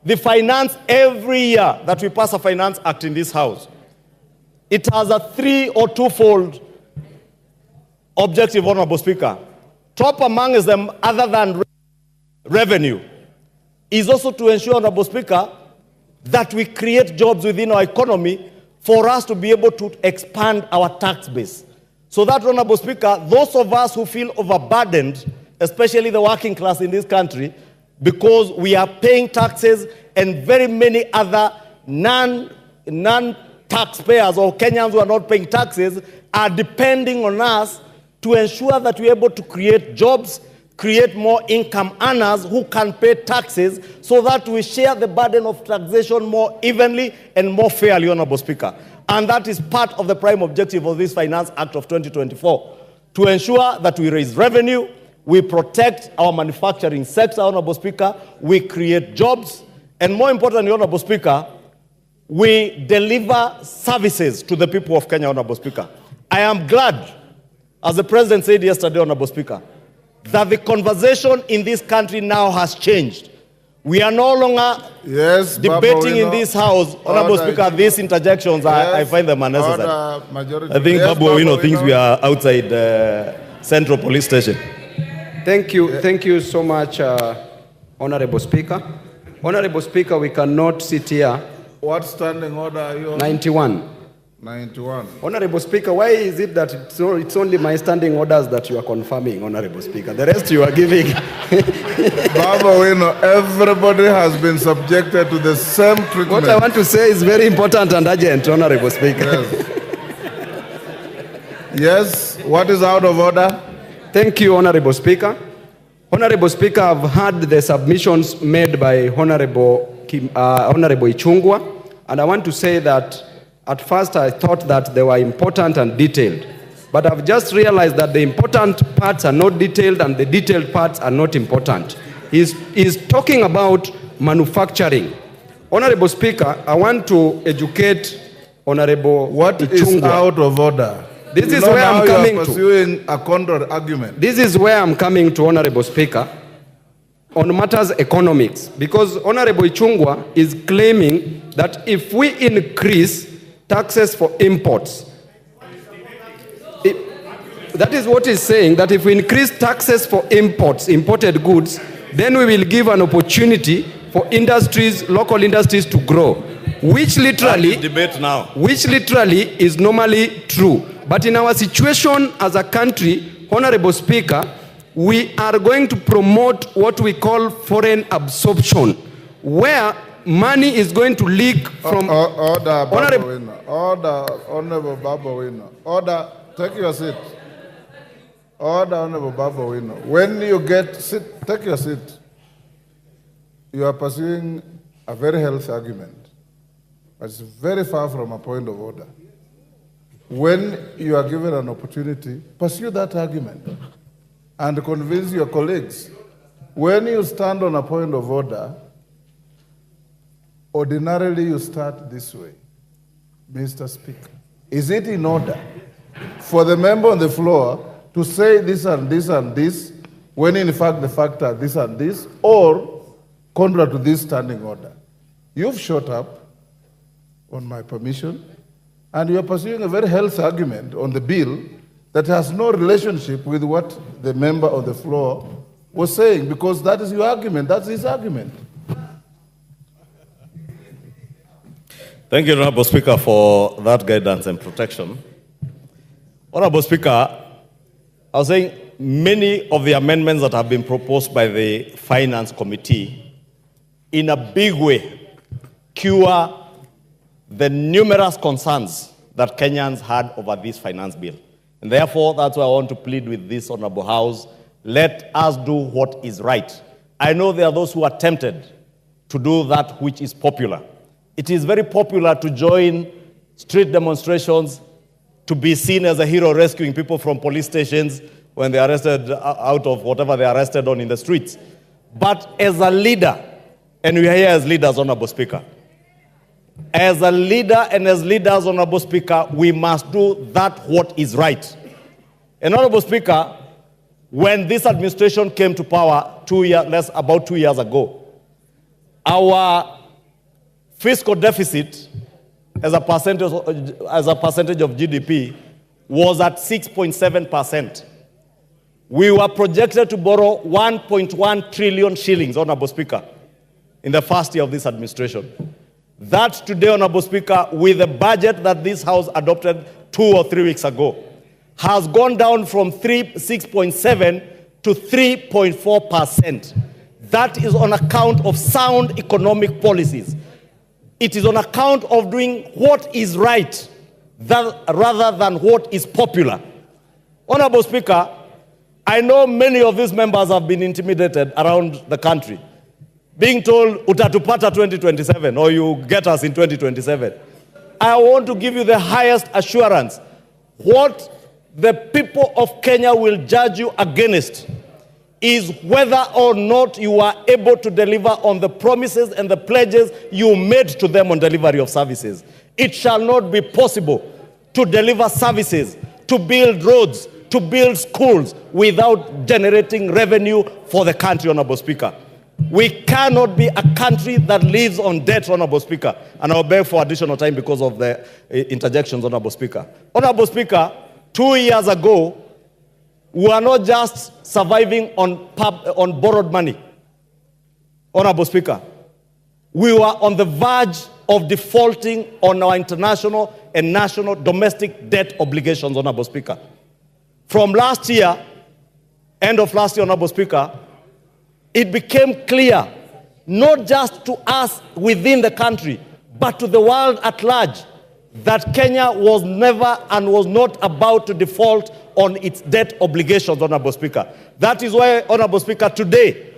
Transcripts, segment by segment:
The finance, every year that we pass a finance act in this house, it has a 3 or 2-fold objective, Honorable Speaker. Top amongst them, other than revenue, is also to ensure, Honorable Speaker, that we create jobs within our economy for us to be able to expand our tax base. So that, Honorable Speaker, those of us who feel overburdened, especially the working class in this country, because we are paying taxes and very many other non-taxpayers or Kenyans who are not paying taxes are depending on us to ensure that we're able to create jobs, create more income earners who can pay taxes so that we share the burden of taxation more evenly and more fairly, Honorable Speaker. And that is part of the prime objective of this Finance Act of 2024, to ensure that we raise revenue, we protect our manufacturing sector, Honorable Speaker, we create jobs, and more importantly, Honorable Speaker, we deliver services to the people of Kenya, Honorable Speaker. I am glad, as the President said yesterday, Honorable Speaker, that the conversation in this country now has changed. We are no longer debating in this house, Honorable Speaker, these interjections, I find them unnecessary. I think Babu thinks we are outside Central Police Station. Thank you so much, Honorable Speaker. Honorable Speaker, we cannot sit here. What standing order are you on? 91. 91. Honorable Speaker, why is it that it's only my standing orders that you are confirming, Honorable Speaker? The rest you are giving. Babu, everybody has been subjected to the same treatment. What I want to say is very important and urgent, Honorable Speaker. Yes. Yes, what is out of order? Thank you, Honorable Speaker. Honorable Speaker, I've heard the submissions made by Honorable Ichugwa, and I want to say that at first I thought that they were important and detailed, but I've just realized that the important parts are not detailed and the detailed parts are not important. He's talking about manufacturing. Honorable Speaker, I want to educate Honorable What Ichugwa. Is out of order? This is where I'm coming to. Pursuing a counter argument. This is where I'm coming to, Honorable Speaker, on matters economics, because Honorable Ichugwa is claiming that if we increase taxes for imports, that is what he's saying, that if we increase taxes for imports, imported goods, then we will give an opportunity for industries, local industries to grow, which literally is normally true. But in our situation as a country, Honorable Speaker, we are going to promote what we call foreign absorption, where money is going to leak from... Order, Honorable Babu. Order, take your seat. Order, Honorable Babu. When you take your seat. You are pursuing a very healthy argument, but it's very far from a point of order. When you are given an opportunity, pursue that argument and convince your colleagues. When you stand on a point of order, ordinarily you start this way. Mr. Speaker, is it in order for the member on the floor to say this and this and this, when in fact the fact are this and this, or contrary to this standing order? You've shot up on my permission, and you are pursuing a very healthy argument on the bill that has no relationship with what the member on the floor was saying, because that is your argument, that's his argument. Thank you, Honorable Speaker, for that guidance and protection. Honorable Speaker, I was saying many of the amendments that have been proposed by the Finance Committee in a big way cure the numerous concerns that Kenyans had over this finance bill. And therefore, that's why I want to plead with this Honorable House, let us do what is right. I know there are those who are tempted to do that which is popular. It is very popular to join street demonstrations, to be seen as a hero rescuing people from police stations when they are arrested out of whatever they are arrested on in the streets. But as a leader, and we are here as leaders, Honorable Speaker, as a leader and as leaders, Honorable Speaker, we must do that what is right. And Honorable Speaker, when this administration came to power about 2 years ago, our fiscal deficit as a percentage of GDP was at 6.7%. We were projected to borrow 1.1 trillion shillings, Honorable Speaker, in the first year of this administration. That today, Honorable Speaker, with the budget that this House adopted 2 or 3 weeks ago, has gone down from 6.7 to 3.4%. That is on account of sound economic policies. It is on account of doing what is right rather than what is popular. Honorable Speaker, I know many of these members have been intimidated around the country, being told, utatupata 2027, or you get us in 2027. I want to give you the highest assurance. What the people of Kenya will judge you against is whether or not you are able to deliver on the promises and the pledges you made to them on delivery of services. It shall not be possible to deliver services, to build roads, to build schools without generating revenue for the country, Honorable Speaker. We cannot be a country that lives on debt, Honorable Speaker. And I'll beg for additional time because of the interjections, Honorable Speaker. Honorable Speaker, 2 years ago, we are not just surviving on borrowed money. Honorable Speaker, we were on the verge of defaulting on our international and national domestic debt obligations, Honorable Speaker. From last year, end of last year, Honorable Speaker, it became clear, not just to us within the country, but to the world at large, that Kenya was never and was not about to default on its debt obligations, Honorable Speaker. That is why, Honorable Speaker, today,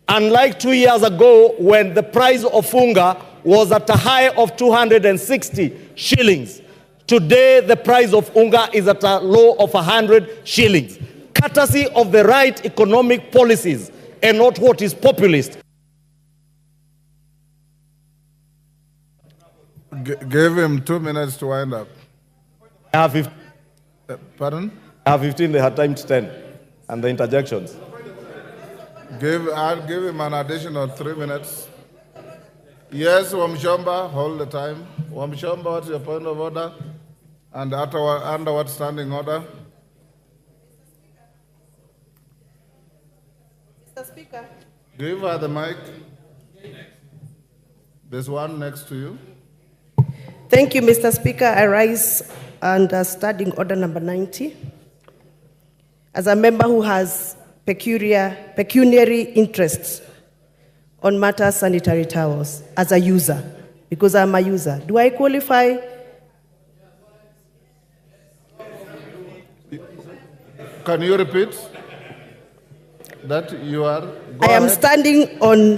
unlike 2 years ago when the price of unga was at a high of 260 shillings, today the price of unga is at a low of 100 shillings, courtesy of the right economic policies and not what is populist. Give him 2 minutes to wind up. I have 15. Pardon? I have 15, they had time to 10. And the interjections. I'll give him an additional 3 minutes. Yes, Wamshomba, hold the time. Wamshomba, what's your point of order? And under what standing order? Mr. Speaker. Give her the mic. There's one next to you. Thank you, Mr. Speaker. I rise under standing order number 90. As a member who has pecuniary interests on matters sanitary towels, as a user, because I'm a user, do I qualify? Can you repeat that you are? I am standing on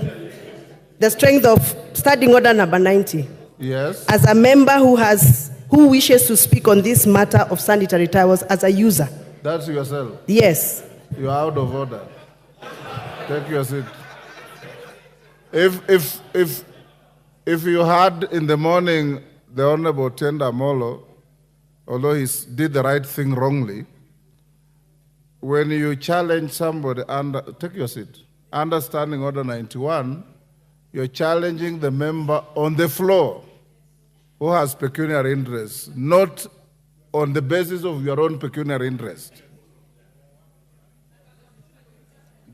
the strength of standing order number 90. Yes. As a member who wishes to speak on this matter of sanitary towels as a user. That's yourself? Yes. You are out of order. Take your seat. If you had in the morning the Honorable Tenda Molo, although he did the right thing wrongly, when you challenge somebody, take your seat, understanding order 91, you're challenging the member on the floor who has pecuniary interests, not on the basis of your own pecuniary interest.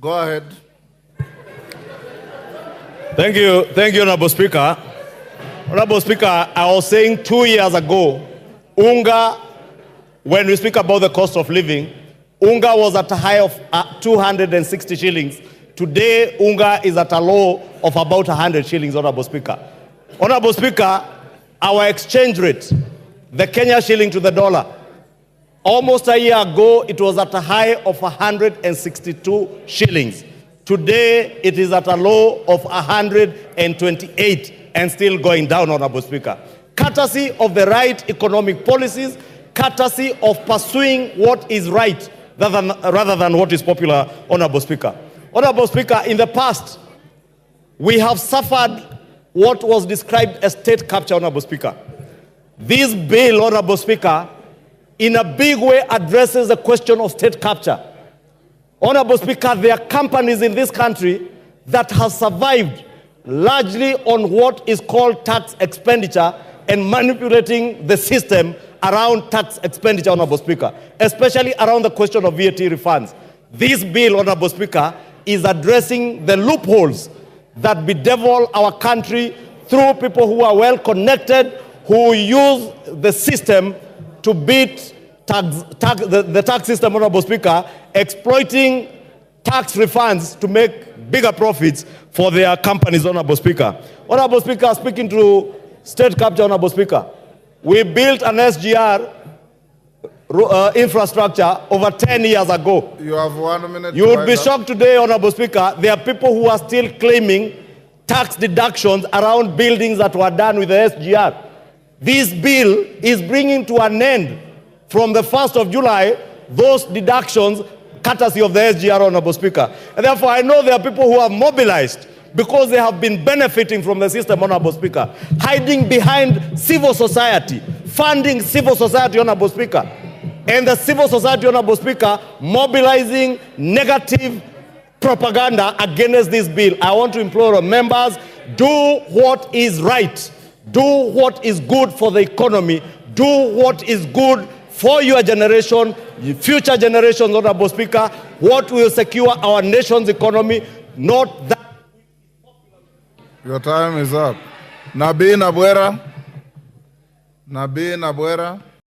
Go ahead. Thank you, Honorable Speaker. Honorable Speaker, I was saying 2 years ago, unga, when we speak about the cost of living, unga was at a high of 260 shillings. Today, unga is at a low of about 100 shillings, Honorable Speaker. Honorable Speaker, our exchange rate, the Kenya shilling to the dollar, almost a year ago, it was at a high of 162 shillings. Today, it is at a low of 128 and still going down, Honorable Speaker. Courtesy of the right economic policies, courtesy of pursuing what is right rather than what is popular, Honorable Speaker. Honorable Speaker, in the past, we have suffered what was described as state capture, Honorable Speaker. This bill, Honorable Speaker, in a big way addresses the question of state capture. Honorable Speaker, there are companies in this country that have survived largely on what is called tax expenditure and manipulating the system around tax expenditure, Honorable Speaker, especially around the question of VAT refunds. This bill, Honorable Speaker, is addressing the loopholes that bedevil our country through people who are well connected, who use the system to beat the tax system, Honorable Speaker, exploiting tax refunds to make bigger profits for their companies, Honorable Speaker. Honorable Speaker, speaking to state capture, Honorable Speaker, we built an SGR infrastructure over 10 years ago. You have 1 minute. You would be shocked today, Honorable Speaker, there are people who are still claiming tax deductions around buildings that were done with the SGR. This bill is bringing to an end from the 1st of July those deductions courtesy of the SGR, Honorable Speaker. And therefore, I know there are people who have mobilized because they have been benefiting from the system, Honorable Speaker, hiding behind civil society, funding civil society, Honorable Speaker, and the civil society, Honorable Speaker, mobilizing negative propaganda against this bill. I want to implore our members, do what is right, do what is good for the economy, do what is good for your generation, future generations, Honorable Speaker, what will secure our nation's economy, not that. Your time is up. Nabi Nabwera.